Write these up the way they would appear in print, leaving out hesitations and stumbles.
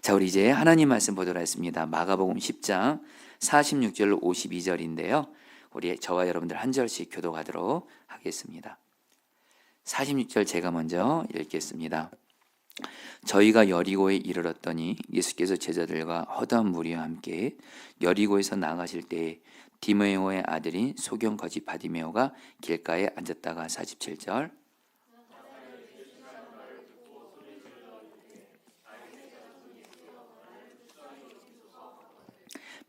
자, 우리 이제 하나님 말씀 보도록 하겠습니다. 마가복음 10장 46절 52절인데요. 우리 저와 여러분들 한 절씩 교독하도록 하겠습니다. 46절 제가 먼저 읽겠습니다. 저희가 여리고에 이르렀더니 예수께서 제자들과 허다한 무리와 함께 여리고에서 나가실 때에 디메오의 아들인 소경 거지 바디메오가 길가에 앉았다가 47절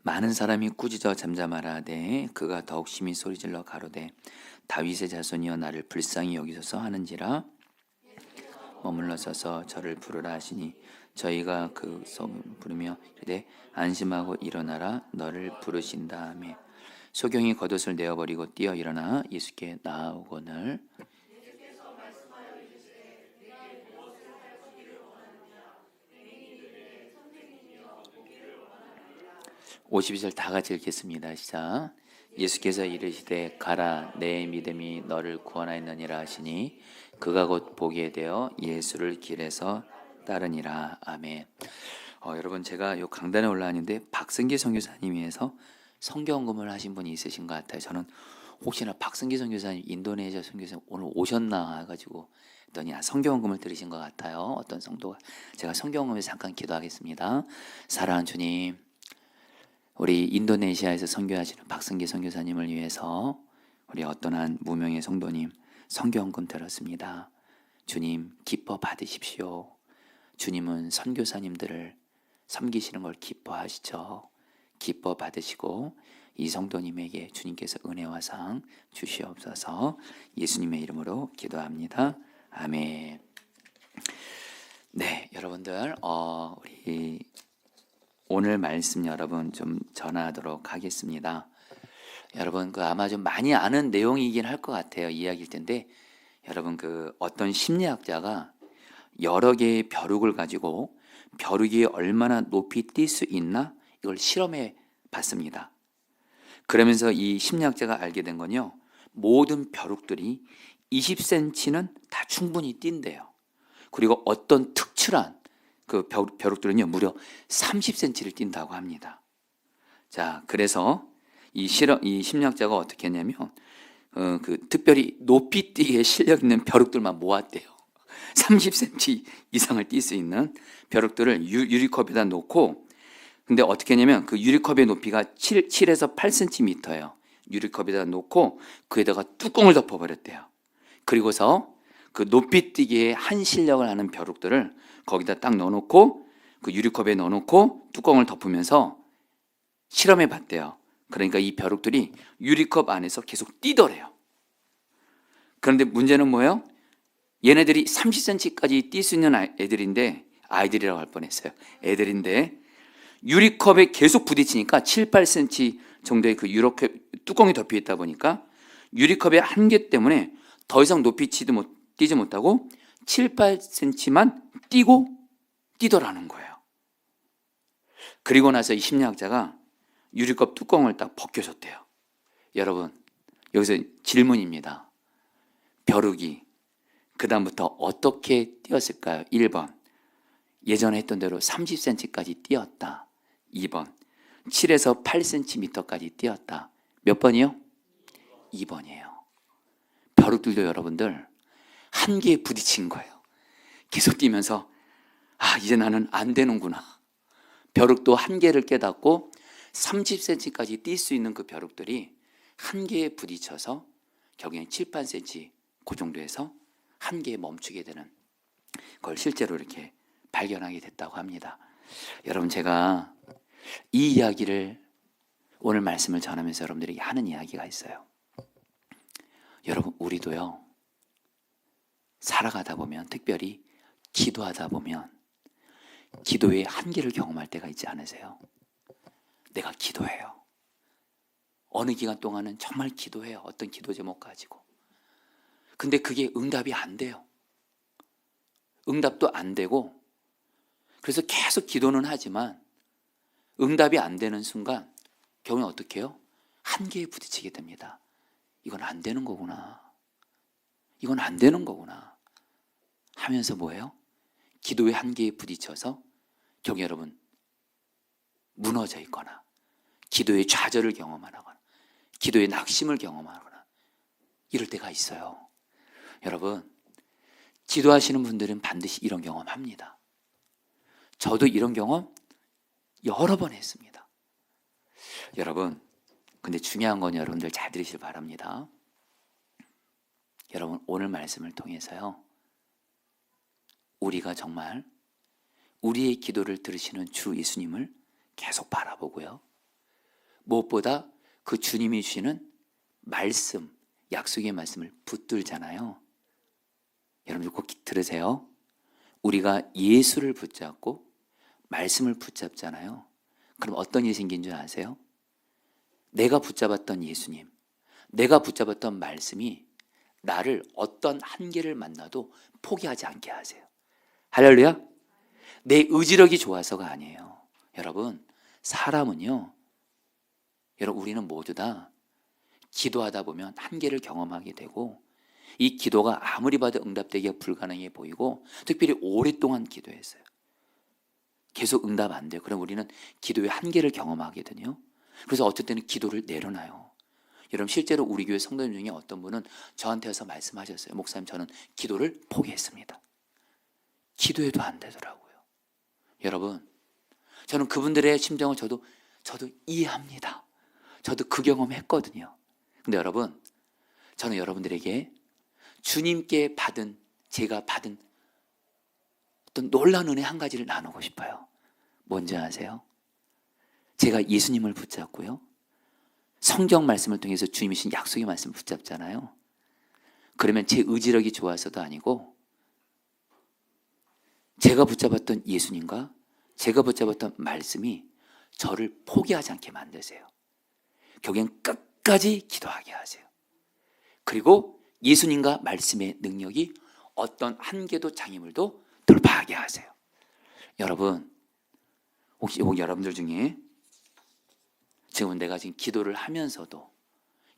많은 사람이 꾸짖어 잠잠하라 하되 그가 더욱 심히 소리질러 가로되 다윗의 자손이여 나를 불쌍히 여기소서 하는지라 머물러 서서 저를 부르라 하시니 저희가 그 성 부르며 이르되 안심하고 일어나라 너를 부르신다 하며 소경이 겉옷을 내어버리고 뛰어 일어나 예수께 나아오거늘 52절 다 같이 읽겠습니다. 시작. 예수께서 이르시되 가라 내 믿음이 너를 구원하였느니라 하시니 그가 곧 보게 되어 예수를 길에서 따르니라. 아멘. 여러분 제가 요 강단에 올라왔는데 박승기 선교사님에서 성경검을 하신 분이 있으신 것 같아요. 저는 혹시나 박승기 선교사님 인도네시아 선교사님 오늘 오셨나 해가지고 했더니 성경검을 들으신 것 같아요. 어떤 성도가. 제가 성경검에서 잠깐 기도하겠습니다. 사랑하는 주님, 우리 인도네시아에서 선교하시는 박승기 선교사님을 위해서 우리 어떤 한 무명의 성도님 선교헌금 들었습니다. 주님 기뻐 받으십시오. 주님은 선교사님들을 섬기시는 걸 기뻐하시죠. 기뻐 받으시고 이 성도님에게 주님께서 은혜와 상 주시옵소서. 예수님의 이름으로 기도합니다. 아멘. 네, 여러분들 우리 오늘 말씀 여러분 좀 전하도록 하겠습니다. 여러분 아마 좀 많이 아는 내용이긴 할 것 같아요. 이야기일 텐데 여러분 어떤 심리학자가 여러 개의 벼룩을 가지고 벼룩이 얼마나 높이 뛸 수 있나 이걸 실험해 봤습니다. 그러면서 이 심리학자가 알게 된 건요. 모든 벼룩들이 20cm는 다 충분히 뛴대요. 그리고 어떤 특출한 그 벼룩들은요 무려 30cm를 뛴다고 합니다. 자, 그래서 이 심리학자가 어떻게 했냐면 특별히 높이 뛰기에 실력 있는 벼룩들만 모았대요. 30cm 이상을 뛸 수 있는 벼룩들을 유리컵에다 놓고, 근데 어떻게 했냐면 그 유리컵의 높이가 7에서 8cm예요. 유리컵에다 놓고 그에다가 뚜껑을 덮어버렸대요. 그리고서 그 높이 뛰기에 한 실력을 하는 벼룩들을 거기다 딱 넣어놓고 그 유리컵에 넣어놓고 뚜껑을 덮으면서 실험해 봤대요. 그러니까 이 벼룩들이 유리컵 안에서 계속 뛰더래요. 그런데 문제는 뭐예요? 얘네들이 30cm까지 뛸 수 있는 애들인데, 아이들이라고 할 뻔했어요. 애들인데 유리컵에 계속 부딪히니까 7, 8cm 정도의 그 유리컵 뚜껑이 덮여 있다 보니까 유리컵의 한계 때문에 더 이상 높이 뛰지 못하고 7, 8cm만 뛰더라는 거예요. 그리고 나서 이 심리학자가 유리컵 뚜껑을 딱 벗겨줬대요. 여러분 여기서 질문입니다. 벼룩이 그 다음부터 어떻게 뛰었을까요? 1번 예전에 했던 대로 30cm까지 뛰었다. 2번 7에서 8cm까지 뛰었다. 몇 번이요? 2번이에요. 벼룩들도 여러분들 한계에 부딪힌 거예요. 계속 뛰면서 이제 나는 안 되는구나. 벼룩도 한계를 깨닫고 30cm까지 뛸 수 있는 그 벼룩들이 한계에 부딪혀서 결국엔 7, 8cm 그 정도에서 한계에 멈추게 되는 걸 실제로 이렇게 발견하게 됐다고 합니다. 여러분 제가 이 이야기를 오늘 말씀을 전하면서 여러분들에게 하는 이야기가 있어요. 여러분 우리도요 살아가다 보면, 특별히 기도하다 보면 기도의 한계를 경험할 때가 있지 않으세요? 내가 기도해요. 어느 기간 동안은 정말 기도해요. 어떤 기도 제목 가지고. 근데 그게 응답이 안 돼요. 응답도 안 되고, 그래서 계속 기도는 하지만 응답이 안 되는 순간 결국은 어떻게 해요? 한계에 부딪히게 됩니다. 이건 안 되는 거구나. 이건 안 되는 거구나 하면서 뭐예요? 기도의 한계에 부딪혀서 경우 여러분 무너져 있거나 기도의 좌절을 경험하거나 기도의 낙심을 경험하거나 이럴 때가 있어요. 여러분, 기도하시는 분들은 반드시 이런 경험합니다. 저도 이런 경험 여러 번 했습니다. 여러분, 근데 중요한 건 여러분들 잘 들으시길 바랍니다. 여러분, 오늘 말씀을 통해서요, 우리가 정말 우리의 기도를 들으시는 주 예수님을 계속 바라보고요, 무엇보다 그 주님이 주시는 말씀, 약속의 말씀을 붙들잖아요. 여러분들 꼭 들으세요. 우리가 예수를 붙잡고 말씀을 붙잡잖아요. 그럼 어떤 일이 생긴 줄 아세요? 내가 붙잡았던 예수님, 내가 붙잡았던 말씀이 나를 어떤 한계를 만나도 포기하지 않게 하세요. 할렐루야. 내 의지력이 좋아서가 아니에요. 여러분, 사람은요, 여러분 우리는 모두 다 기도하다 보면 한계를 경험하게 되고, 이 기도가 아무리 봐도 응답되기가 불가능해 보이고, 특별히 오랫동안 기도했어요. 계속 응답 안 돼요. 그럼 우리는 기도의 한계를 경험하거든요. 그래서 어떨 때는 기도를 내려놔요. 여러분, 실제로 우리 교회 성도님 중에 어떤 분은 저한테 와서 말씀하셨어요. 목사님, 저는 기도를 포기했습니다. 기도해도 안 되더라고요. 여러분, 저는 그분들의 심정을 저도 이해합니다. 저도 그 경험했거든요. 근데 여러분, 저는 여러분들에게 주님께 제가 받은 어떤 놀라운 은혜 한 가지를 나누고 싶어요. 뭔지 아세요? 제가 예수님을 붙잡고요, 성경 말씀을 통해서 주님이 주신 약속의 말씀을 붙잡잖아요. 그러면 제 의지력이 좋아서도 아니고, 제가 붙잡았던 예수님과 제가 붙잡았던 말씀이 저를 포기하지 않게 만드세요. 결국엔 끝까지 기도하게 하세요. 그리고 예수님과 말씀의 능력이 어떤 한계도 장애물도 돌파하게 하세요. 여러분, 혹시 여러분들 중에 지금 내가 지금 기도를 하면서도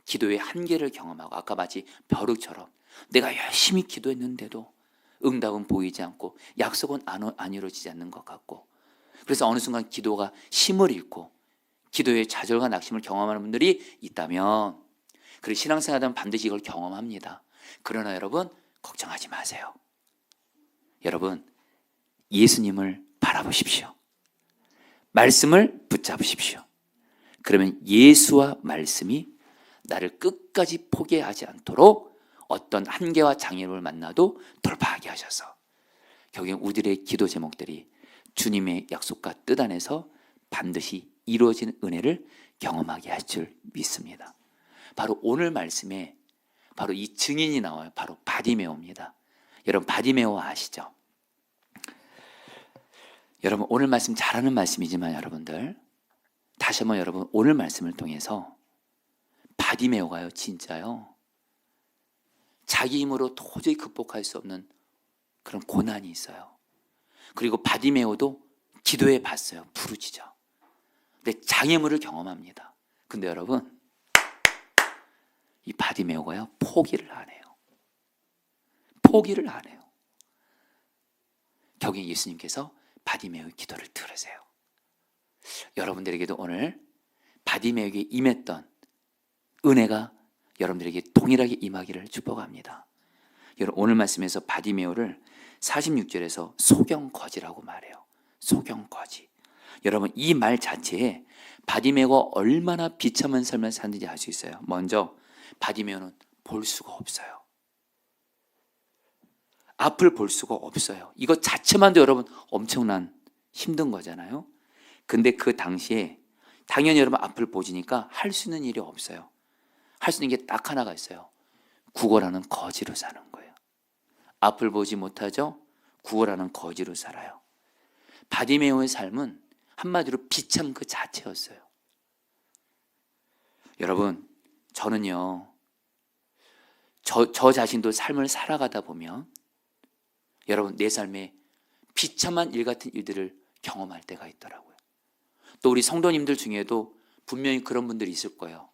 기도의 한계를 경험하고, 아까 마치 벼룩처럼 내가 열심히 기도했는데도 응답은 보이지 않고 약속은 안 이루어지지 않는 것 같고, 그래서 어느 순간 기도가 힘을 잃고 기도의 좌절과 낙심을 경험하는 분들이 있다면, 그리고 신앙생활하면 반드시 이걸 경험합니다. 그러나 여러분, 걱정하지 마세요. 여러분, 예수님을 바라보십시오. 말씀을 붙잡으십시오. 그러면 예수와 말씀이 나를 끝까지 포기하지 않도록 어떤 한계와 장애를 만나도 돌파하게 하셔서, 결국엔 우리들의 기도 제목들이 주님의 약속과 뜻 안에서 반드시 이루어지는 은혜를 경험하게 할 줄 믿습니다. 바로 오늘 말씀에 바로 이 증인이 나와요. 바로 바디메오입니다. 여러분, 바디메오 아시죠? 여러분, 오늘 말씀 잘하는 말씀이지만 여러분들, 다시 한번 여러분, 오늘 말씀을 통해서 바디메오가요, 진짜요, 자기 힘으로 도저히 극복할 수 없는 그런 고난이 있어요. 그리고 바디메오도 기도해 봤어요. 부르짖어. 근데 장애물을 경험합니다. 근데 여러분, 이 바디메오가요, 포기를 안 해요. 포기를 안 해요. 결국엔 예수님께서 바디메오의 기도를 들으세요. 여러분들에게도 오늘 바디메오에게 임했던 은혜가 여러분들에게 동일하게 임하기를 축복합니다. 여러분, 오늘 말씀에서 바디메오를 46절에서 소경거지라고 말해요. 소경거지. 여러분, 이 말 자체에 바디메오가 얼마나 비참한 삶을 사는지 알 수 있어요. 먼저 바디메오는 볼 수가 없어요. 앞을 볼 수가 없어요. 이거 자체만도 여러분 엄청난 힘든 거잖아요. 근데 그 당시에 당연히 여러분 앞을 보시니까 할 수 있는 일이 없어요. 할 수 있는 게 딱 하나가 있어요. 구걸하는 거지로 사는 거예요. 앞을 보지 못하죠? 구걸하는 거지로 살아요. 바디메오의 삶은 한마디로 비참 그 자체였어요. 여러분, 저는요, 저 자신도 삶을 살아가다 보면 여러분, 내 삶에 비참한 일 같은 일들을 경험할 때가 있더라고요. 또 우리 성도님들 중에도 분명히 그런 분들이 있을 거예요.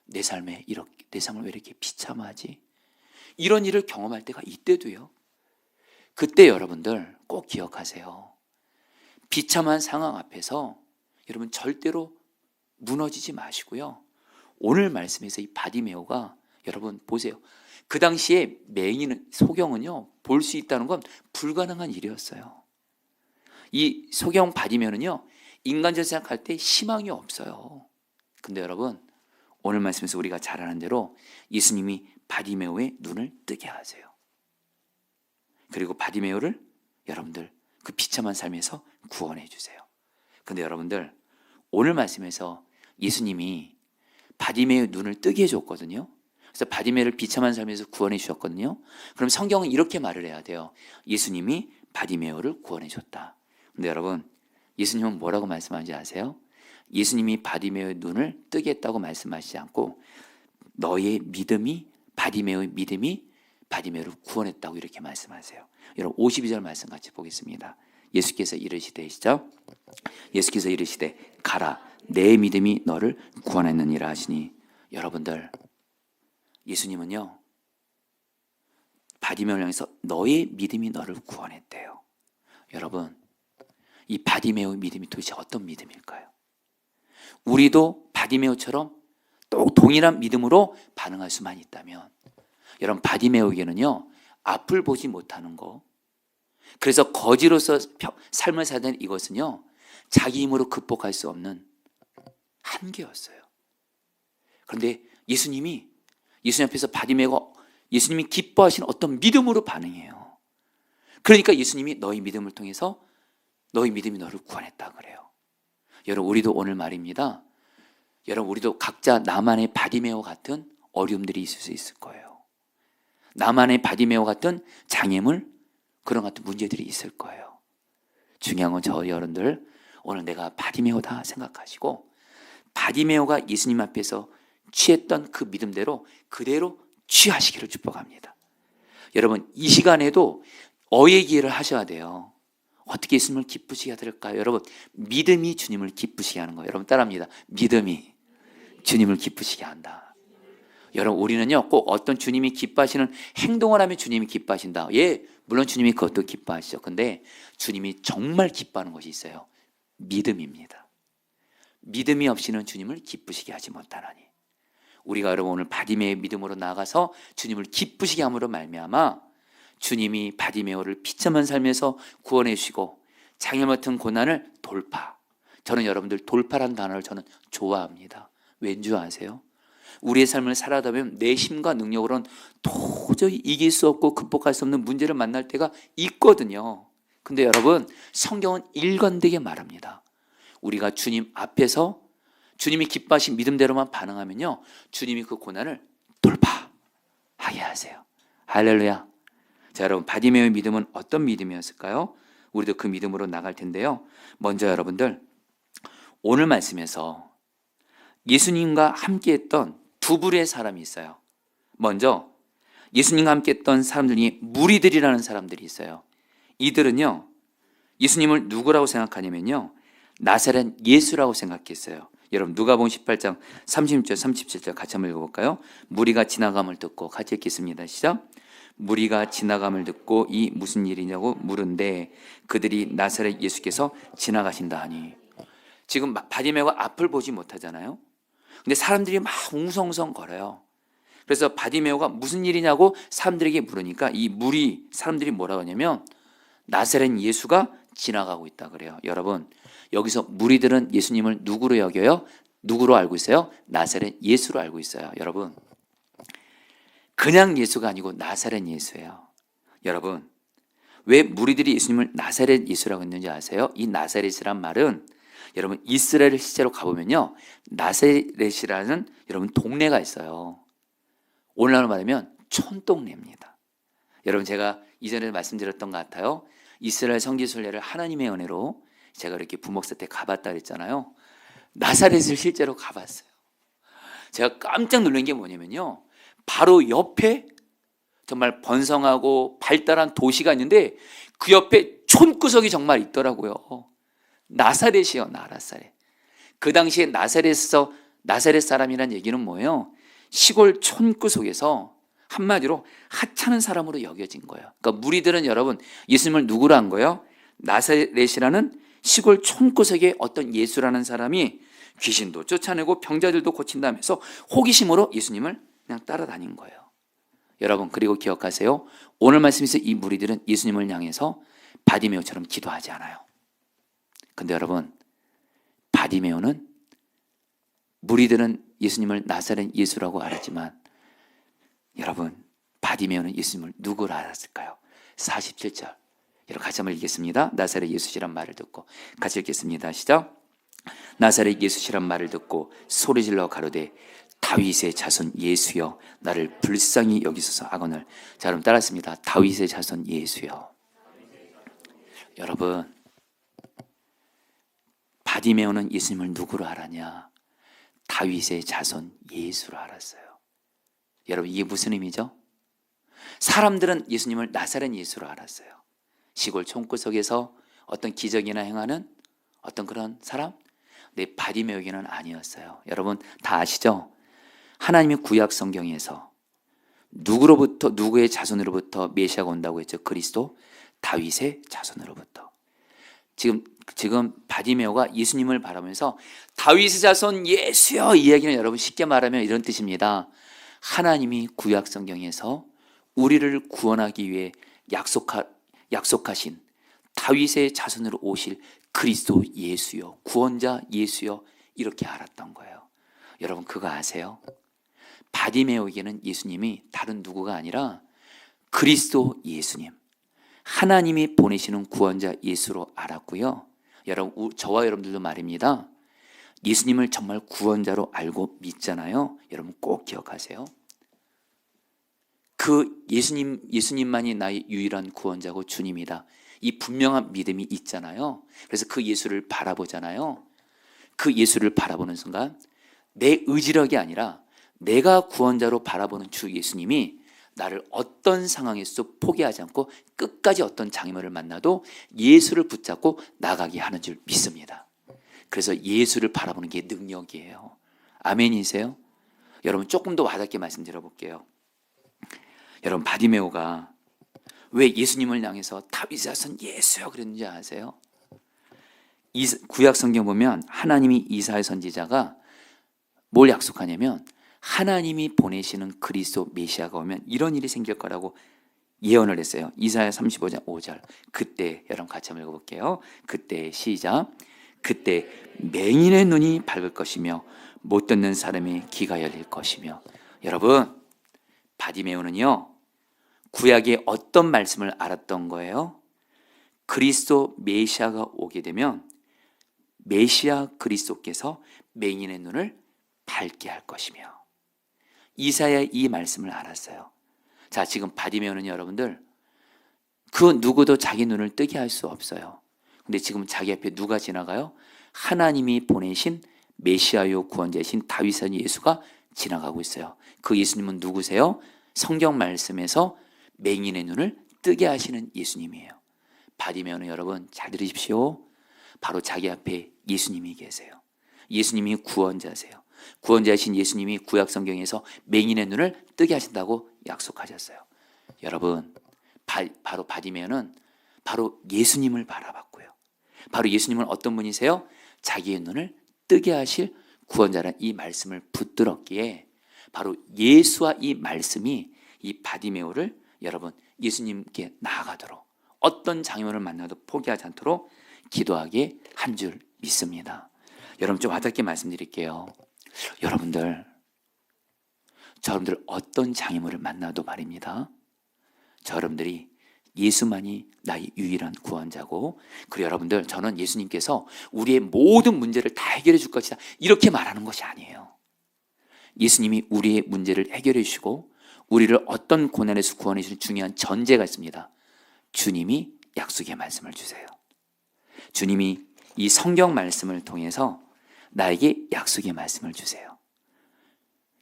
내 삶을 왜 이렇게 비참하지? 이런 일을 경험할 때가 이때도요. 그때 여러분들 꼭 기억하세요. 비참한 상황 앞에서 여러분 절대로 무너지지 마시고요. 오늘 말씀에서 이 바디메오가 여러분 보세요. 그 당시에 맹인 소경은요, 볼 수 있다는 건 불가능한 일이었어요. 이 소경 바디메오는요, 인간적으로 생각할 때 희망이 없어요. 근데 여러분, 오늘 말씀에서 우리가 잘 아는 대로 예수님이 바디메오의 눈을 뜨게 하세요. 그리고 바디메오를 여러분들 그 비참한 삶에서 구원해 주세요. 근데 여러분들, 오늘 말씀에서 예수님이 바디메오의 눈을 뜨게 해줬거든요. 그래서 바디메오를 비참한 삶에서 구원해 주셨거든요. 그럼 성경은 이렇게 말을 해야 돼요. 예수님이 바디메오를 구원해 줬다. 근데 여러분, 예수님은 뭐라고 말씀하는지 아세요? 예수님이 바디메오의 눈을 뜨게 했다고 말씀하시지 않고 너의 믿음이, 바디메오의 믿음이 바디메오를 구원했다고 이렇게 말씀하세요. 여러분 52절 말씀 같이 보겠습니다. 예수께서 이르시되, 시작. 예수께서 이르시되 가라, 내 믿음이 너를 구원했느니라 하시니. 여러분들, 예수님은요, 바디메오를 향해서 너의 믿음이 너를 구원했대요. 여러분, 이 바디메오의 믿음이 도대체 어떤 믿음일까요? 우리도 바디메오처럼 또 동일한 믿음으로 반응할 수만 있다면, 여러분 바디메오에게는요, 앞을 보지 못하는 거, 그래서 거지로서 삶을 살던 이것은요, 자기 힘으로 극복할 수 없는 한계였어요. 그런데 예수님 앞에서 바디메오가 예수님이 기뻐하시는 어떤 믿음으로 반응해요. 그러니까 예수님이 너희 믿음을 통해서 너희 믿음이 너를 구원했다 그래요. 여러분, 우리도 오늘 말입니다. 여러분, 우리도 각자 나만의 바디메오 같은 어려움들이 있을 수 있을 거예요. 나만의 바디메오 같은 장애물, 그런 같은 문제들이 있을 거예요. 중요한 건 저희 여러분들, 오늘 내가 바디메오다 생각하시고 바디메오가 예수님 앞에서 취했던 그 믿음대로 그대로 취하시기를 축복합니다. 여러분, 이 시간에도 어예기를 하셔야 돼요. 어떻게 예수님을 기쁘시게 하실까요? 여러분, 믿음이 주님을 기쁘시게 하는 거예요. 여러분 따라합니다. 믿음이 주님을 기쁘시게 한다. 여러분, 우리는요, 꼭 어떤 주님이 기뻐하시는 행동을 하면 주님이 기뻐하신다. 예, 물론 주님이 그것도 기뻐하시죠. 근데 주님이 정말 기뻐하는 것이 있어요. 믿음입니다. 믿음이 없이는 주님을 기쁘시게 하지 못하나니. 우리가 여러분 오늘 바디메오의 믿음으로 나아가서 주님을 기쁘시게 함으로 말미암아 주님이 바디메오를 비참한 삶에서 구원해 주시고 장애 같은 고난을 돌파. 저는 여러분들 돌파라는 단어를 저는 좋아합니다. 왠지 아세요? 우리의 삶을 살아다 보면 내 힘과 능력으로는 도저히 이길 수 없고 극복할 수 없는 문제를 만날 때가 있거든요. 근데 여러분, 성경은 일관되게 말합니다. 우리가 주님 앞에서 주님이 기뻐하신 믿음대로만 반응하면요, 주님이 그 고난을 돌파하게 하세요. 할렐루야. 자, 여러분, 바디메오의 믿음은 어떤 믿음이었을까요? 우리도 그 믿음으로 나갈 텐데요. 먼저 여러분들, 오늘 말씀에서 예수님과 함께했던 두 부류의 사람이 있어요. 먼저 예수님과 함께했던 사람들 중에 무리들이라는 사람들이 있어요. 이들은요, 예수님을 누구라고 생각하냐면요, 나사렛 예수라고 생각했어요. 여러분, 누가복음 18장 36절 37절 같이 한번 읽어볼까요? 무리가 지나감을 듣고, 같이 읽겠습니다. 시작. 무리가 지나감을 듣고 이 무슨 일이냐고 물은데 그들이 나사렛 예수께서 지나가신다 하니. 지금 바디메오가 앞을 보지 못하잖아요. 근데 사람들이 막 웅성웅성 걸어요. 그래서 바디메오가 무슨 일이냐고 사람들에게 물으니까 이 무리 사람들이 뭐라고 하냐면 나사렛 예수가 지나가고 있다 그래요. 여러분, 여기서 무리들은 예수님을 누구로 여겨요? 누구로 알고 있어요? 나사렛 예수로 알고 있어요. 여러분, 그냥 예수가 아니고 나사렛 예수예요. 여러분, 왜 무리들이 예수님을 나사렛 예수라고 했는지 아세요? 이 나사렛이란 말은 여러분 이스라엘 실제로 가보면요, 나사렛이라는 여러분 동네가 있어요. 오늘날로 말하면 촌동네입니다. 여러분, 제가 이전에 말씀드렸던 것 같아요. 이스라엘 성지순례를 하나님의 은혜로 제가 이렇게 부목사 때 가봤다 그랬잖아요. 나사렛을 실제로 가봤어요. 제가 깜짝 놀란 게 뭐냐면요, 바로 옆에 정말 번성하고 발달한 도시가 있는데 그 옆에 촌구석이 정말 있더라고요. 나사렛이요, 나사렛. 그 당시에 나사렛에서 나사렛 사람이란 얘기는 뭐예요? 시골 촌구석에서 한마디로 하찮은 사람으로 여겨진 거예요. 그러니까 무리들은 여러분 예수님을 누구로 한 거예요? 나사렛이라는 시골 촌구석에 어떤 예수라는 사람이 귀신도 쫓아내고 병자들도 고친다면서 호기심으로 예수님을 그냥 따라다닌 거예요. 여러분, 그리고 기억하세요. 오늘 말씀에서 이 무리들은 예수님을 향해서 바디메오처럼 기도하지 않아요. 근데 여러분, 바디메오는 무리들은 예수님을 나사렛 예수라고 알았지만 여러분, 바디메오는 예수님을 누구로 알았을까요? 47절. 여러분 같이 한번 읽겠습니다. 나사렛 예수시란 말을 듣고 같이 읽겠습니다. 시작. 나사렛 예수시란 말을 듣고 소리질러 가로되 다윗의 자손 예수여 나를 불쌍히 여기소서 하거늘. 자, 그럼 따라했습니다. 다윗의 자손 예수여. 여러분, 바디메오는 예수님을 누구로 알았냐? 다윗의 자손 예수로 알았어요. 여러분, 이게 무슨 의미죠? 사람들은 예수님을 나사렛 예수로 알았어요. 시골 촌구석에서 어떤 기적이나 행하는 어떤 그런 사람? 근데 바디메오에게는 아니었어요. 여러분 다 아시죠? 하나님이 구약 성경에서 누구의 자손으로부터 메시아가 온다고 했죠? 그리스도 다윗의 자손으로부터. 지금 바디메오가 예수님을 바라보면서 다윗의 자손 예수여, 이 이야기는 여러분 쉽게 말하면 이런 뜻입니다. 하나님이 구약 성경에서 우리를 구원하기 위해 약속하신 다윗의 자손으로 오실 그리스도 예수여, 구원자 예수여, 이렇게 알았던 거예요. 여러분 그거 아세요? 바디메오에게는 예수님이 다른 누구가 아니라 그리스도 예수님, 하나님이 보내시는 구원자 예수로 알았고요. 여러분, 저와 여러분들도 말입니다. 예수님을 정말 구원자로 알고 믿잖아요. 여러분 꼭 기억하세요. 그 예수님만이 나의 유일한 구원자고 주님이다. 이 분명한 믿음이 있잖아요. 그래서 그 예수를 바라보잖아요. 그 예수를 바라보는 순간 내 의지력이 아니라 내가 구원자로 바라보는 주 예수님이 나를 어떤 상황에서 포기하지 않고 끝까지 어떤 장애물을 만나도 예수를 붙잡고 나가게 하는 줄 믿습니다. 그래서 예수를 바라보는 게 능력이에요. 아멘이세요? 여러분 조금 더 와닿게 말씀드려 볼게요. 여러분 바디메오가 왜 예수님을 향해서 다윗의 자손 예수여 그랬는지 아세요? 구약 성경 보면 하나님이 이사야 선지자가 뭘 약속하냐면 하나님이 보내시는 그리스도 메시아가 오면 이런 일이 생길 거라고 예언을 했어요. 이사야 35장 5절. 그때, 여러분 같이 한번 읽어볼게요. 그때 시작. 그때 맹인의 눈이 밝을 것이며 못 듣는 사람의 귀가 열릴 것이며. 여러분 바디메오는요 구약의 어떤 말씀을 알았던 거예요? 그리스도 메시아가 오게 되면 메시아 그리스도께서 맹인의 눈을 밝게 할 것이며, 이사야 이 말씀을 알았어요. 자, 지금 바디메오는 여러분들 그 누구도 자기 눈을 뜨게 할 수 없어요. 근데 지금 자기 앞에 누가 지나가요? 하나님이 보내신 메시아요 구원자이신 다윗의 예수가 지나가고 있어요. 그 예수님은 누구세요? 성경 말씀에서 맹인의 눈을 뜨게 하시는 예수님이에요. 바디메오는 여러분 잘 들으십시오. 바로 자기 앞에 예수님이 계세요. 예수님이 구원자세요. 구원자이신 예수님이 구약 성경에서 맹인의 눈을 뜨게 하신다고 약속하셨어요. 여러분 바로 바디메오는 바로 예수님을 바라봤고요. 바로 예수님은 어떤 분이세요? 자기의 눈을 뜨게 하실 구원자라는 이 말씀을 붙들었기에 바로 예수와 이 말씀이 이 바디메오를 여러분 예수님께 나아가도록, 어떤 장애물을 만나도 포기하지 않도록 기도하게 한 줄 믿습니다. 여러분 좀 와닿게 말씀드릴게요. 여러분들 어떤 장애물을 만나도 말입니다. 여러분들이 예수만이 나의 유일한 구원자고, 그리고 여러분들 저는 예수님께서 우리의 모든 문제를 다 해결해 줄 것이다 이렇게 말하는 것이 아니에요. 예수님이 우리의 문제를 해결해 주시고 우리를 어떤 고난에서 구원해 주시는 중요한 전제가 있습니다. 주님이 약속의 말씀을 주세요. 주님이 이 성경 말씀을 통해서 나에게 약속의 말씀을 주세요.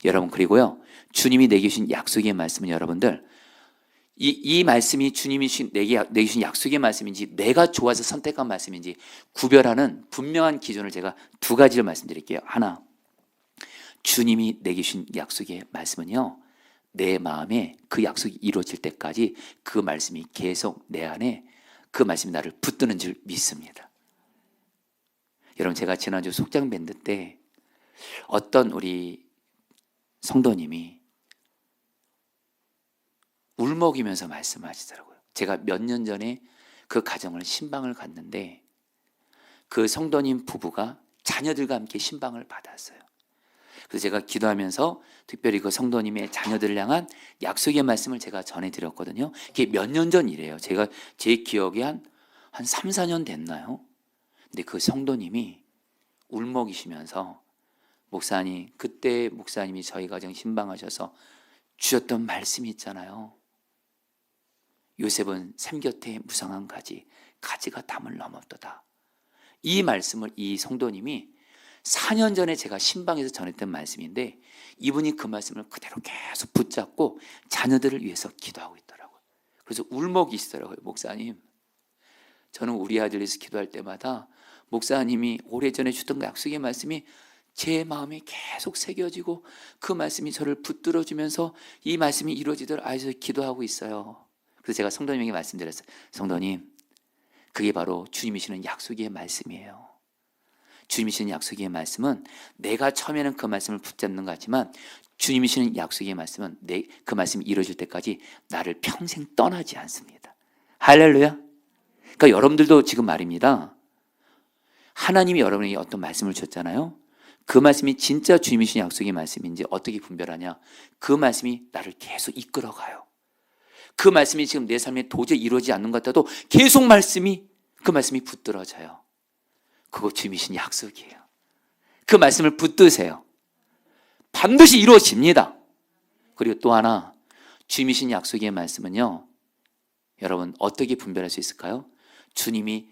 여러분 그리고요 주님이 내게 주신 약속의 말씀은 여러분들 이 말씀이 주님이 내게 주신 약속의 말씀인지 내가 좋아서 선택한 말씀인지 구별하는 분명한 기준을 제가 두 가지를 말씀드릴게요. 하나, 주님이 내게 주신 약속의 말씀은요 내 마음에 그 약속이 이루어질 때까지 그 말씀이 계속 내 안에 그 말씀이 나를 붙드는 줄 믿습니다. 여러분, 제가 지난주 속장밴드 때 어떤 우리 성도님이 울먹이면서 말씀하시더라고요. 제가 몇 년 전에 그 가정을 신방을 갔는데 그 성도님 부부가 자녀들과 함께 신방을 받았어요. 그래서 제가 기도하면서 특별히 그 성도님의 자녀들을 향한 약속의 말씀을 제가 전해드렸거든요. 그게 몇 년 전 일이에요. 제가 제 기억에 한 3, 4년 됐나요? 근데 그 성도님이 울먹이시면서 목사님, 그때 목사님이 저희 가정 신방하셔서 주셨던 말씀이 있잖아요. 요셉은 샘 곁에 무성한 가지, 가지가 담을 넘었도다. 이 말씀을 이 성도님이 4년 전에 제가 신방에서 전했던 말씀인데 이분이 그 말씀을 그대로 계속 붙잡고 자녀들을 위해서 기도하고 있더라고요. 그래서 울먹이시더라고요. 목사님, 저는 우리 아들 위해서 기도할 때마다 목사님이 오래전에 주던 약속의 말씀이 제 마음에 계속 새겨지고 그 말씀이 저를 붙들어주면서 이 말씀이 이루어지도록 아주 기도하고 있어요. 그래서 제가 성도님에게 말씀드렸어요. 성도님, 그게 바로 주님이시는 약속의 말씀이에요. 주님이시는 약속의 말씀은 내가 처음에는 그 말씀을 붙잡는 것 같지만 주님이시는 약속의 말씀은 그 말씀이 이루어질 때까지 나를 평생 떠나지 않습니다. 할렐루야. 그러니까 여러분들도 지금 말입니다. 하나님이 여러분에게 어떤 말씀을 줬잖아요. 그 말씀이 진짜 주님이신 약속의 말씀인지 어떻게 분별하냐? 그 말씀이 나를 계속 이끌어가요. 그 말씀이 지금 내 삶에 도저히 이루어지지 않는 것 같아도 계속 그 말씀이 붙들어져요. 그거 주님이신 약속이에요. 그 말씀을 붙드세요. 반드시 이루어집니다. 그리고 또 하나, 주님이신 약속의 말씀은요, 여러분 어떻게 분별할 수 있을까요? 주님이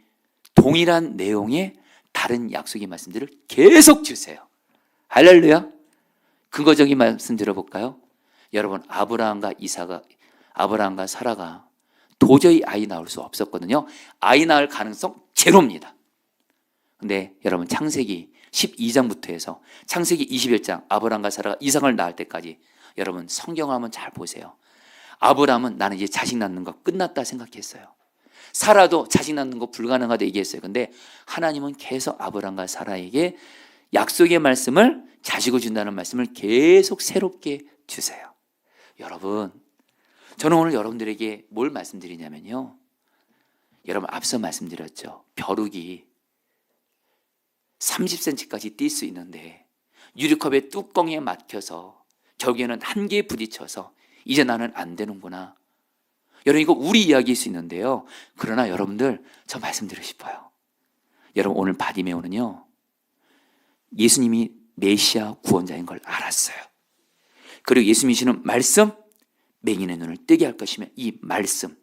동일한 내용의 다른 약속의 말씀들을 계속 주세요. 할렐루야. 근거적인 말씀 들어볼까요? 여러분, 아브라함과 사라가 도저히 아이 낳을 수 없었거든요. 아이 낳을 가능성 제로입니다. 근데 여러분, 창세기 12장부터 해서 창세기 21장 아브라함과 사라가 이삭을 낳을 때까지 여러분 성경을 한번 잘 보세요. 아브라함은 나는 이제 자식 낳는 거 끝났다 생각했어요. 사라도 자식 낳는 거 불가능하다 얘기했어요. 근데 하나님은 계속 아브라함과 사라에게 약속의 말씀을, 자식을 준다는 말씀을 계속 새롭게 주세요. 여러분, 저는 오늘 여러분들에게 뭘 말씀드리냐면요, 여러분 앞서 말씀드렸죠. 벼룩이 30cm까지 뛸 수 있는데 유리컵의 뚜껑에 막혀서 결국에는 한계에 부딪혀서 이제 나는 안 되는구나. 여러분, 이거 우리 이야기일 수 있는데요, 그러나 여러분들 저 말씀드리고 싶어요. 여러분, 오늘 바디메오는요, 예수님이 메시아 구원자인 걸 알았어요. 그리고 예수님이시는 말씀, 맹인의 눈을 뜨게 할 것이며 이 말씀,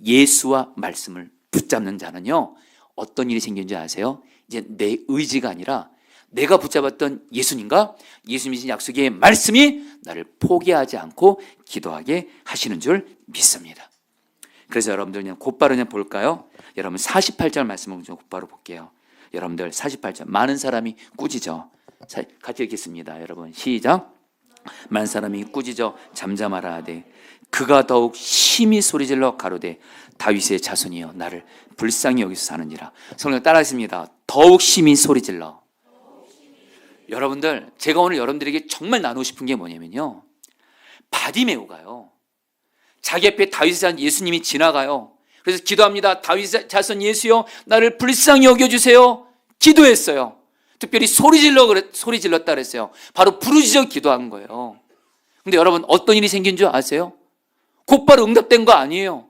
예수와 말씀을 붙잡는 자는요 어떤 일이 생기는지 아세요? 이제 내 의지가 아니라 내가 붙잡았던 예수님과 예수님이신 약속의 말씀이 나를 포기하지 않고 기도하게 하시는 줄 믿습니다. 그래서 여러분들 그냥 곧바로 그냥 볼까요? 여러분 48절 말씀을 좀 곧바로 볼게요. 여러분들 48절, 많은 사람이 꾸짖어. 같이 읽겠습니다. 여러분 시작. 많은 사람이 꾸짖어 잠잠하라 하되 그가 더욱 심히 소리질러 가로되 다윗의 자손이여 나를 불쌍히 여기서 사느니라. 성령 따라하십니다. 더욱 심히 소리질러. 여러분들, 제가 오늘 여러분들에게 정말 나누고 싶은 게 뭐냐면요, 바디메오가요 자기 앞에 다윗의 자손 예수님이 지나가요. 그래서 기도합니다. 다윗의 자손 예수여 나를 불쌍히 여겨주세요. 기도했어요. 특별히 소리 질렀다 그랬어요. 바로 부르짖어 기도한 거예요. 근데 여러분, 어떤 일이 생긴 줄 아세요? 곧바로 응답된 거 아니에요.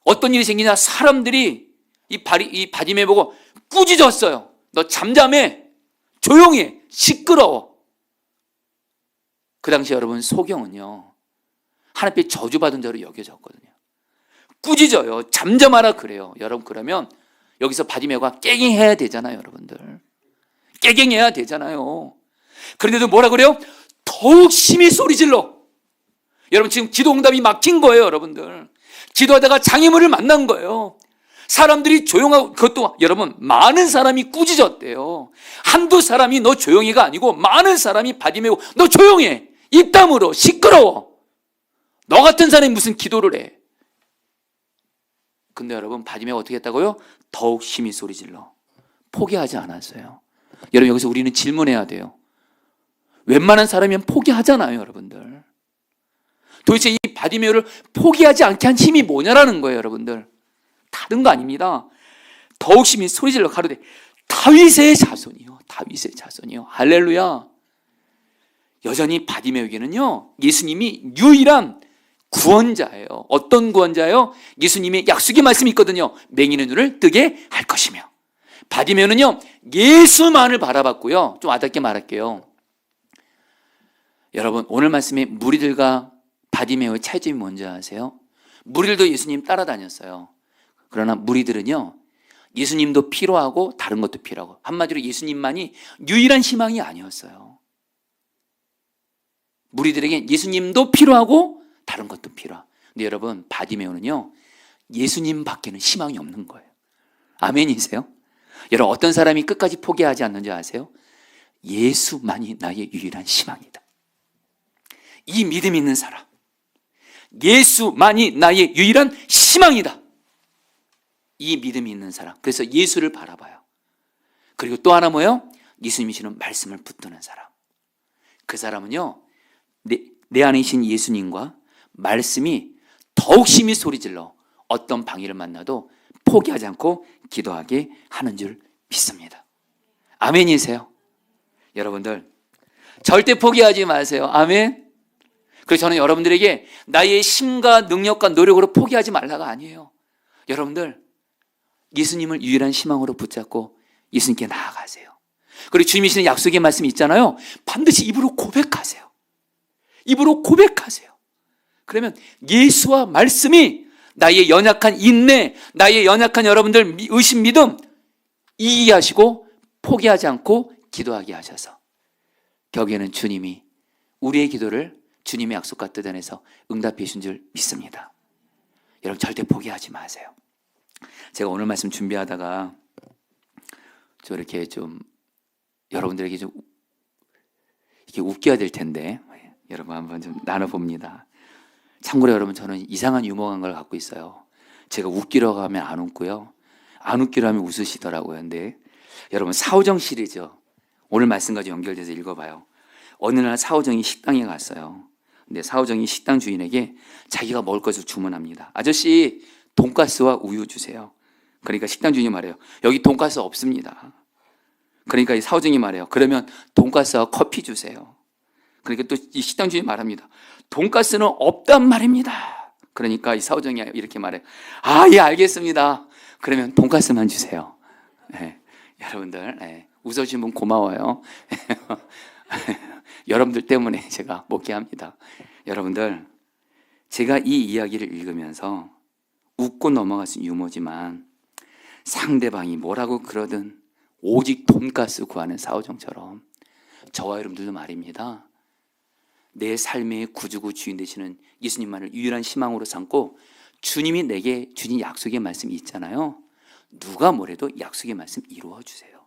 어떤 일이 생기냐, 사람들이 이 바디메오 보고 꾸짖었어요. 너 잠잠해, 조용히 해, 시끄러워. 그 당시 여러분, 소경은요 하나님께 저주받은 자로 여겨졌거든요. 꾸짖어요, 잠잠하라 그래요. 여러분, 그러면 여기서 바디메오가 깨갱해야 되잖아요. 여러분들 깨갱해야 되잖아요. 그런데도 뭐라 그래요? 더욱 심히 소리질러. 여러분, 지금 기도 응답이 막힌 거예요. 여러분들 기도하다가 장애물을 만난 거예요. 사람들이 조용하고, 그것도 여러분 많은 사람이 꾸짖었대요. 한두 사람이 너 조용히가 아니고 많은 사람이 바디메오 너 조용해, 입 다물어, 시끄러워, 너 같은 사람이 무슨 기도를 해. 근데 여러분, 바디메오가 어떻게 했다고요? 더욱 심히 소리질러 포기하지 않았어요. 여러분, 여기서 우리는 질문해야 돼요. 웬만한 사람이면 포기하잖아요, 여러분들. 도대체 이 바디메오를 포기하지 않게 한 힘이 뭐냐라는 거예요, 여러분들. 다른 거 아닙니다. 더욱 심히 소리질러 가로되 다윗의 자손이요, 다윗의 자손이요. 할렐루야. 여전히 바디메오에게는요, 예수님이 유일한 구원자예요. 어떤 구원자예요? 예수님의 약속의 말씀이 있거든요. 맹인의 눈을 뜨게 할 것이며. 바디메오는요, 예수만을 바라봤고요. 좀 와닿게 말할게요. 여러분, 오늘 말씀에 무리들과 바디메오의 차이점이 뭔지 아세요? 무리들도 예수님 따라다녔어요. 그러나 무리들은요, 예수님도 필요하고 다른 것도 필요하고, 한마디로 예수님만이 유일한 희망이 아니었어요. 무리들에게 예수님도 필요하고 다른 것도 필요하고. 근데 여러분, 바디메오는요, 예수님 밖에는 희망이 없는 거예요. 아멘이세요? 여러분, 어떤 사람이 끝까지 포기하지 않는지 아세요? 예수만이 나의 유일한 희망이다. 이 믿음 있는 사람, 예수만이 나의 유일한 희망이다. 이 믿음이 있는 사람, 그래서 예수를 바라봐요. 그리고 또 하나 뭐예요? 예수님이 주는 말씀을 붙드는 사람. 그 사람은요, 내 안에 계신 예수님과 말씀이 더욱 심히 소리질러 어떤 방해를 만나도 포기하지 않고 기도하게 하는 줄 믿습니다. 아멘이세요? 여러분들, 절대 포기하지 마세요. 아멘. 그래서 저는 여러분들에게 나의 힘과 능력과 노력으로 포기하지 말라가 아니에요. 여러분들, 예수님을 유일한 희망으로 붙잡고 예수님께 나아가세요. 그리고 주님이 주시는 약속의 말씀이 있잖아요. 반드시 입으로 고백하세요. 입으로 고백하세요. 그러면 예수와 말씀이 나의 연약한 인내, 나의 연약한 여러분들 의심, 믿음 이기게 하시고 포기하지 않고 기도하게 하셔서 결국에는 주님이 우리의 기도를 주님의 약속과 뜻 안에서 응답해 주신 줄 믿습니다. 여러분, 절대 포기하지 마세요. 제가 오늘 말씀 준비하다가 이렇게 좀 여러분들에게 좀 이렇게 웃겨야 될 텐데 여러분 한번 좀 나눠봅니다. 참고로 여러분, 저는 이상한 유머한 걸 갖고 있어요. 제가 웃기려고 하면 안 웃고요, 안 웃기려 하면 웃으시더라고요. 근데 여러분, 사오정 시리즈 오늘 말씀 가지고 연결돼서 읽어봐요. 어느 날 사오정이 식당에 갔어요. 근데 사오정이 식당 주인에게 자기가 먹을 것을 주문합니다. 아저씨, 돈가스와 우유 주세요. 그러니까 식당 주인이 말해요. 여기 돈가스 없습니다. 그러니까 이 사오정이 말해요. 그러면 돈가스와 커피 주세요. 그러니까 또 이 식당 주인이 말합니다. 돈가스는 없단 말입니다. 그러니까 이 사오정이 이렇게 말해요. 아, 예, 알겠습니다. 그러면 돈가스만 주세요. 네, 여러분들, 네, 웃어주신 분 고마워요. 여러분들 때문에 제가 먹게 합니다. 여러분들, 제가 이 이야기를 읽으면서 웃고 넘어갈 수 있는 유머지만 상대방이 뭐라고 그러든 오직 돈가스 구하는 사오정처럼 저와 여러분들도 말입니다. 내 삶의 구주고 주인 되시는 예수님만을 유일한 희망으로 삼고 주님이 내게 주신 약속의 말씀이 있잖아요. 누가 뭐래도 약속의 말씀 이루어 주세요.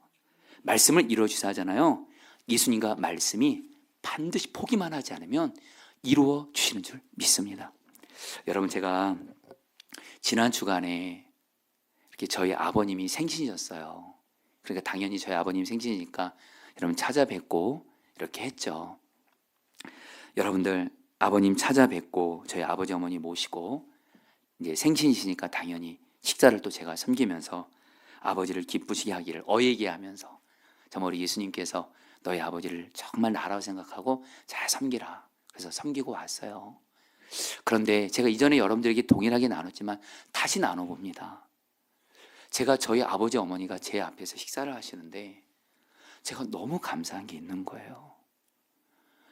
말씀을 이루어 주세요 하잖아요. 예수님과 말씀이 반드시 포기만 하지 않으면 이루어 주시는 줄 믿습니다. 여러분, 제가 지난 주간에 이렇게 저희 아버님이 생신이셨어요. 그러니까 당연히 저희 아버님 생신이니까 여러분 찾아뵙고 이렇게 했죠. 여러분들, 아버님 찾아뵙고 저희 아버지 어머니 모시고 이제 생신이시니까 당연히 식사를 또 제가 섬기면서 아버지를 기쁘시게 하기를 어예게 하면서 정말 우리 예수님께서 너희 아버지를 정말 나라고 생각하고 잘 섬기라. 그래서 섬기고 왔어요. 그런데 제가 이전에 여러분들에게 동일하게 나눴지만 다시 나눠봅니다. 제가 저희 아버지 어머니가 제 앞에서 식사를 하시는데 제가 너무 감사한 게 있는 거예요.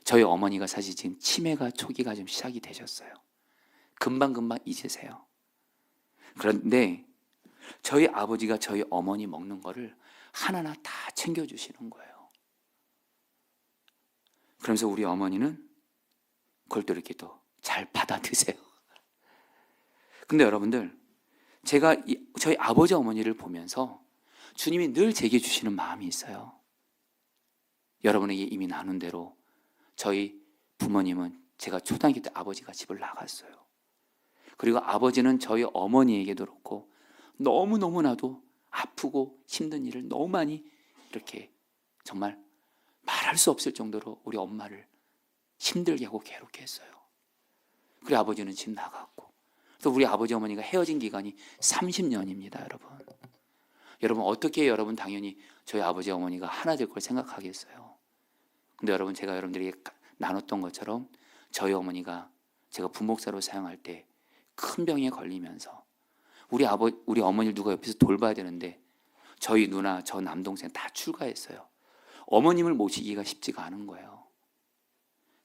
저희 어머니가 사실 지금 치매가 초기가 좀 시작이 되셨어요. 금방금방 잊으세요. 그런데 저희 아버지가 저희 어머니 먹는 거를 하나하나 다 챙겨주시는 거예요. 그러면서 우리 어머니는 그걸 또 이렇게 또 잘 받아 드세요. 근데 여러분들, 제가 저희 아버지 어머니를 보면서 주님이 늘 제게 주시는 마음이 있어요. 여러분에게 이미 나눈 대로 저희 부모님은 제가 초등학교 때 아버지가 집을 나갔어요. 그리고 아버지는 저희 어머니에게도 그렇고 너무너무나도 아프고 힘든 일을 너무 많이 이렇게 정말 말할 수 없을 정도로 우리 엄마를 힘들게 하고 괴롭게 했어요. 그리고 아버지는 집 나갔고, 또 우리 아버지 어머니가 헤어진 기간이 30년입니다. 여러분 어떻게 여러분 당연히 저희 아버지 어머니가 하나 될 걸 생각하겠어요. 근데 여러분 제가 여러분들에게 나눴던 것처럼 저희 어머니가 제가 부목사로 사용할 때 큰 병에 걸리면서 우리 어머니를 누가 옆에서 돌봐야 되는데 저희 누나, 저 남동생 다 출가했어요. 어머님을 모시기가 쉽지가 않은 거예요.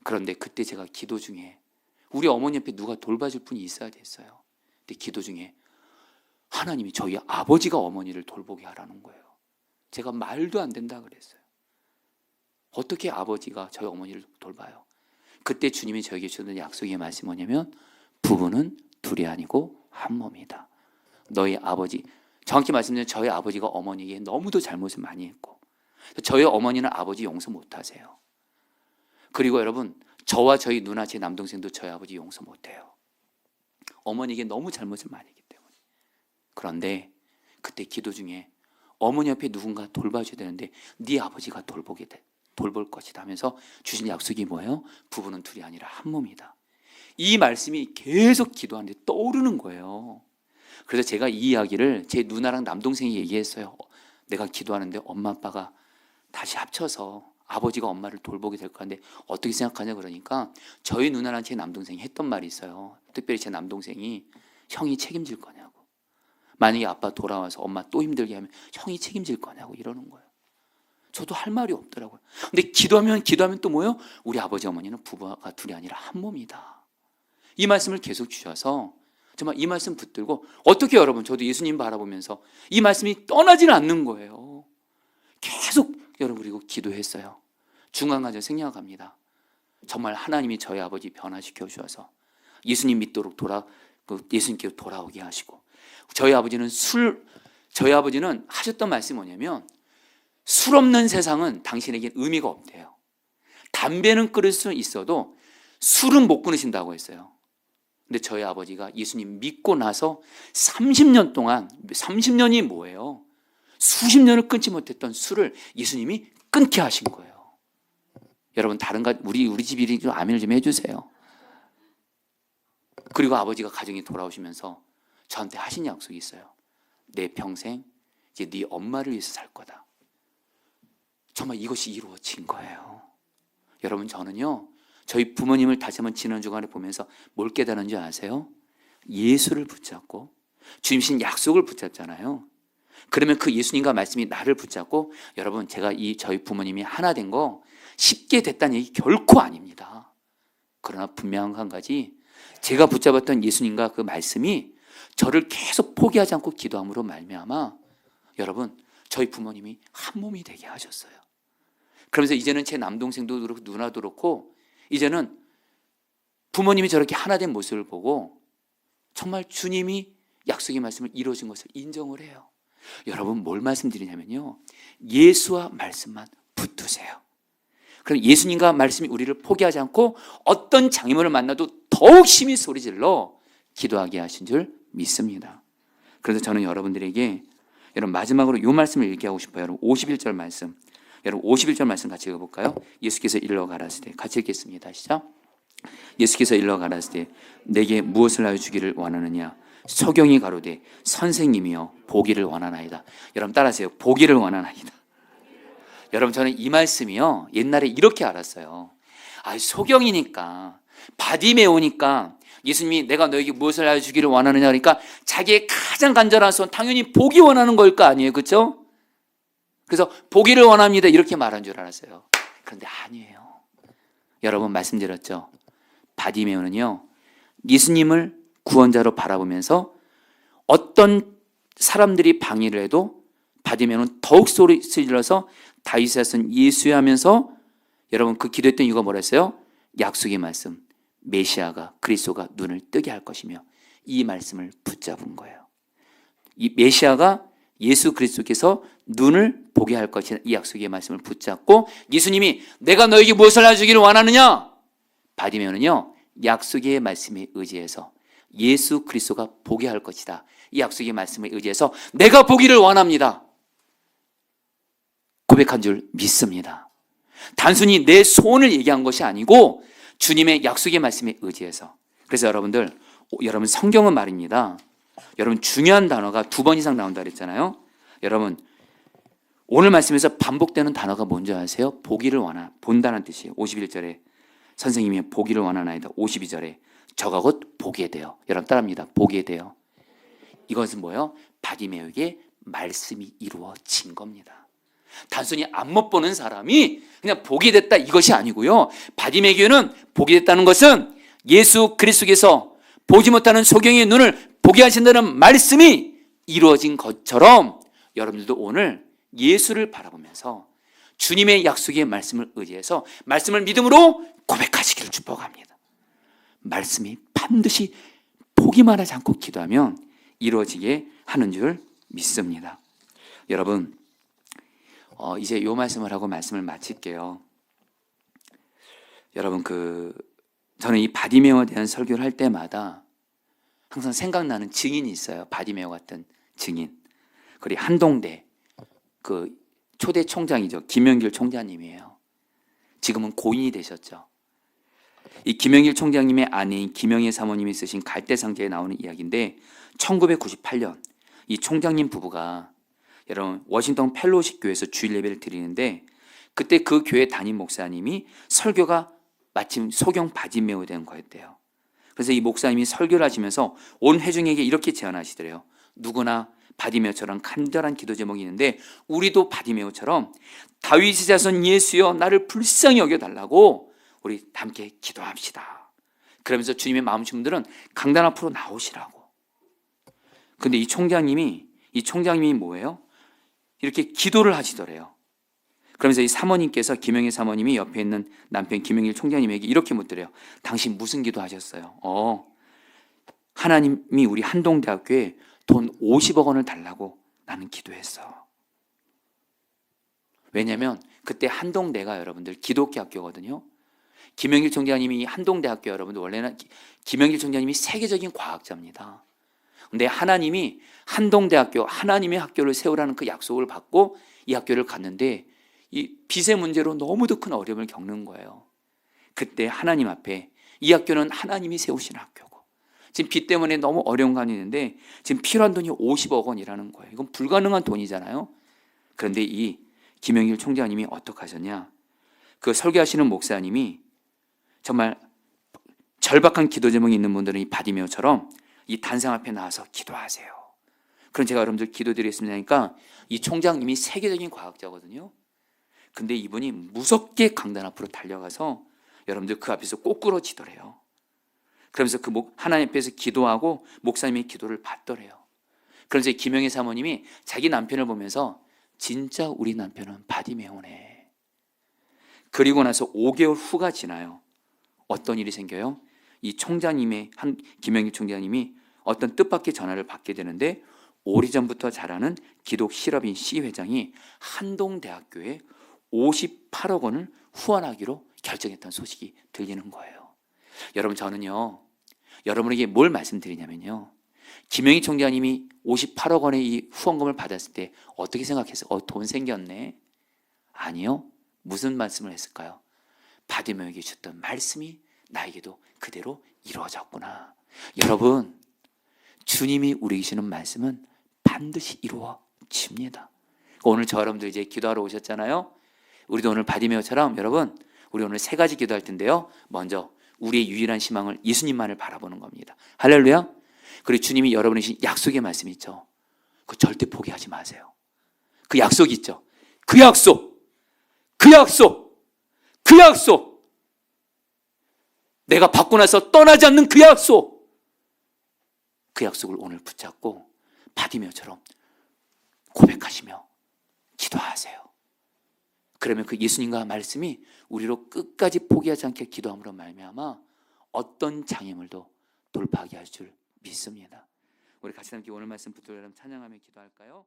그런데 그때 제가 기도 중에 우리 어머니 옆에 누가 돌봐줄 분이 있어야 됐어요. 근데 기도 중에 하나님이 저희 아버지가 어머니를 돌보게 하라는 거예요. 제가 말도 안 된다 그랬어요. 어떻게 아버지가 저희 어머니를 돌봐요? 그때 주님이 저에게 주는 약속의 말씀이 뭐냐면 부부는 둘이 아니고 한 몸이다. 너희 아버지, 정확히 말씀드리면 저희 아버지가 어머니에게 너무도 잘못을 많이 했고 저희 어머니는 아버지 용서 못하세요. 그리고 여러분 저와 저희 누나, 제 남동생도 저희 아버지 용서 못해요. 어머니에게 너무 잘못을 많이 했기 때문에. 그런데 그때 기도 중에 어머니 옆에 누군가 돌봐줘야 되는데 네 아버지가 돌볼 것이다 하면서 주신 약속이 뭐예요? 부부는 둘이 아니라 한 몸이다. 이 말씀이 계속 기도하는데 떠오르는 거예요. 그래서 제가 이 이야기를 제 누나랑 남동생이 얘기했어요. 내가 기도하는데 엄마 아빠가 다시 합쳐서 아버지가 엄마를 돌보게 될 건데 어떻게 생각하냐 그러니까 저희 누나랑 제 남동생이 했던 말이 있어요. 특별히 제 남동생이 형이 책임질 거냐고. 만약에 아빠 돌아와서 엄마 또 힘들게 하면 형이 책임질 거냐고 이러는 거예요. 저도 할 말이 없더라고요. 근데 기도하면 또 뭐예요? 우리 아버지 어머니는 부부가 둘이 아니라 한 몸이다. 이 말씀을 계속 주셔서 정말 이 말씀 붙들고 어떻게 여러분 저도 예수님 바라보면서 이 말씀이 떠나지는 않는 거예요. 계속 여러분 그리고 기도했어요. 중간까지 생략합니다. 정말 하나님이 저희 아버지 변화시켜 주셔서 예수님 믿도록 예수님께로 돌아오게 하시고 저희 아버지는 하셨던 말씀이 뭐냐면 술 없는 세상은 당신에게 의미가 없대요. 담배는 끊을 수 있어도 술은 못 끊으신다고 했어요. 근데 저희 아버지가 예수님 믿고 나서 30년 동안 30년이 뭐예요? 수십 년을 끊지 못했던 술을 예수님이 끊게 하신 거예요. 여러분 우리 집이 좀 아멘을 좀 해주세요. 그리고 아버지가 가정에 돌아오시면서 저한테 하신 약속이 있어요. 내 평생 이제 네 엄마를 위해서 살 거다. 정말 이것이 이루어진 거예요. 여러분 저는요 저희 부모님을 다시 한번 지난 주간에 보면서 뭘 깨달은 줄 아세요? 예수를 붙잡고 주님신 약속을 붙잡잖아요. 그러면 그 예수님과 말씀이 나를 붙잡고 여러분 제가 저희 부모님이 하나 된 거 쉽게 됐다는 얘기 결코 아닙니다. 그러나 분명한 한 가지 제가 붙잡았던 예수님과 그 말씀이 저를 계속 포기하지 않고 기도함으로 말미암아 여러분 저희 부모님이 한 몸이 되게 하셨어요. 그러면서 이제는 제 남동생도 그렇고 누나도 그렇고 이제는 부모님이 저렇게 하나 된 모습을 보고 정말 주님이 약속의 말씀을 이루어진 것을 인정을 해요. 여러분 뭘 말씀드리냐면요 예수와 말씀만 붙드세요. 그럼 예수님과 말씀이 우리를 포기하지 않고 어떤 장애물을 만나도 더욱 심히 소리질러 기도하게 하신 줄 믿습니다. 그래서 저는 여러분들에게 여러분 마지막으로 이 말씀을 얘기하고 싶어요. 여러분 51절 말씀, 여러분 51절 말씀 같이 읽어볼까요? 예수께서 일러 가라사대, 같이 읽겠습니다. 시작. 예수께서 일러 가라사대 내게 무엇을 하여 주기를 원하느냐? 소경이 가로되 선생님이여 보기를 원하나이다. 여러분 따라하세요. 보기를 원하나이다. 여러분 저는 이 말씀이요 옛날에 이렇게 알았어요. 소경이니까 바디메오니까 예수님이 내가 너에게 무엇을 하여 주기를 원하느냐 그러니까 자기의 가장 간절한 소원 당연히 보기 원하는 걸 거 아니에요, 그렇죠? 그래서 보기를 원합니다 이렇게 말한 줄 알았어요. 그런데 아니에요. 여러분 말씀드렸죠. 바디메오는요 예수님을 구원자로 바라보면서 어떤 사람들이 방해를 해도 바디메오는 더욱 소리 질러서 다윗의 자손 예수여 하면서 여러분 그 기도했던 이유가 뭐랬어요? 약속의 말씀 메시아가 그리스도가 눈을 뜨게 할 것이며 이 말씀을 붙잡은 거예요. 이 메시아가 예수 그리스도께서 눈을 보게 할 것이라는 이 약속의 말씀을 붙잡고 예수님이 내가 너에게 무엇을 해주기를 원하느냐? 바디메오는요 약속의 말씀에 의지해서 예수 그리스도가 보게 할 것이다. 이 약속의 말씀에 의지해서 내가 보기를 원합니다. 고백한 줄 믿습니다. 단순히 내 소원을 얘기한 것이 아니고 주님의 약속의 말씀에 의지해서. 그래서 여러분들, 여러분 성경은 말입니다. 여러분 중요한 단어가 2번 이상 나온다 그랬잖아요. 여러분 오늘 말씀에서 반복되는 단어가 뭔지 아세요? 보기를 원하, 본다는 뜻이에요. 51절에 선생님이 보기를 원하나이다. 52절에 저가 곧 보게 돼요. 여러분 따라합니다. 보게 돼요. 이것은 뭐예요? 바디메오에게 말씀이 이루어진 겁니다. 단순히 안 못 보는 사람이 그냥 보게 됐다 이것이 아니고요. 바디메오에게는 보게 됐다는 것은 예수 그리스도께서 보지 못하는 소경의 눈을 보게 하신다는 말씀이 이루어진 것처럼 여러분들도 오늘 예수를 바라보면서 주님의 약속의 말씀을 의지해서 말씀을 믿음으로 고백하시기를 축복합니다. 말씀이 반드시 보기만 하지 않고 기도하면 이루어지게 하는 줄 믿습니다. 여러분 이제 요 말씀을 하고 말씀을 마칠게요. 여러분 저는 이 바디메오에 대한 설교를 할 때마다 항상 생각나는 증인이 있어요. 바디메오 같은 증인. 그리고 한동대 초대 총장이죠. 김영길 총장님이에요. 지금은 고인이 되셨죠. 이 김영길 총장님의 아내인 김영애 사모님이 쓰신 갈대상자에 나오는 이야기인데 1998년 이 총장님 부부가 여러분 워싱턴 펠로우십 교회에서 주일 예배를 드리는데 그때 그 교회 담임 목사님이 설교가 마침 소경 바디메오에 대한 거였대요. 그래서 이 목사님이 설교를 하시면서 온 회중에게 이렇게 제안하시더래요. 누구나 바디메오처럼 간절한 기도 제목이 있는데 우리도 바디메오처럼 다윗의 자손 예수여 나를 불쌍히 여겨달라고 우리 함께 기도합시다. 그러면서 주님의 마음 주신 분들은 강단 앞으로 나오시라고. 근데 이 총장님이 뭐예요? 이렇게 기도를 하시더래요. 그러면서 이 사모님께서 김영애 사모님이 옆에 있는 남편 김영일 총장님에게 이렇게 묻더래요. 당신 무슨 기도 하셨어요? 하나님이 우리 한동대학교에 돈 50억 원을 달라고 나는 기도했어. 왜냐하면 그때 한동대가 여러분들 기독교 학교거든요. 김영길 총장님이 한동대학교 여러분들 원래는 김영길 총장님이 세계적인 과학자입니다. 근데 하나님이 한동대학교 하나님의 학교를 세우라는 그 약속을 받고 이 학교를 갔는데 이 빚의 문제로 너무도 큰 어려움을 겪는 거예요. 그때 하나님 앞에 이 학교는 하나님이 세우신 학교고 지금 빚 때문에 너무 어려운 거 있는데 지금 필요한 돈이 50억 원이라는 거예요. 이건 불가능한 돈이잖아요. 그런데 이 김영일 총장님이 어떻게 하셨냐? 그 설교하시는 목사님이 정말 절박한 기도 제목이 있는 분들은 이 바디메오처럼 이 단상 앞에 나와서 기도하세요. 그럼 제가 여러분들 기도드리겠습니다 하니까 이 총장님이 세계적인 과학자거든요. 근데 이분이 무섭게 강단 앞으로 달려가서 여러분들 그 앞에서 꼬꾸러지더래요. 그러면서 하나님 앞에서 기도하고 목사님의 기도를 받더래요. 그래서 김영애 사모님이 자기 남편을 보면서 진짜 우리 남편은 바디메오네. 그리고 나서 5개월 후가 지나요. 어떤 일이 생겨요? 이 총장님의 김영일 총장님이 어떤 뜻밖의 전화를 받게 되는데 오래전부터 잘 아는 기독 실업인 시 회장이 한동대학교에 58억 원을 후원하기로 결정했던 소식이 들리는 거예요. 여러분 저는요 여러분에게 뭘 말씀드리냐면요 김영희 총장님이 58억 원의 이 후원금을 받았을 때 어떻게 생각했어요? 돈 생겼네. 아니요. 무슨 말씀을 했을까요? 바디메오에게 주셨던 말씀이 나에게도 그대로 이루어졌구나. 여러분 주님이 우리에게 주시는 말씀은 반드시 이루어집니다. 오늘 저 여러분들 이제 기도하러 오셨잖아요. 우리도 오늘 바디메오처럼 여러분 우리 오늘 3가지 기도할 텐데요. 먼저 우리의 유일한 희망을 예수님만을 바라보는 겁니다. 할렐루야. 그리고 주님이 여러분이 주신 약속의 말씀 있죠. 그거 절대 포기하지 마세요. 그 약속 있죠. 그 약속 내가 받고 나서 떠나지 않는 그 약속을 오늘 붙잡고 바디메오처럼 고백하시며 기도하세요. 그러면 그 예수님과 말씀이 우리로 끝까지 포기하지 않게 기도함으로 말미암아 어떤 장애물도 돌파하게 할 줄 믿습니다. 우리 같이 함께 오늘 말씀 붙들어 찬양하며 기도할까요?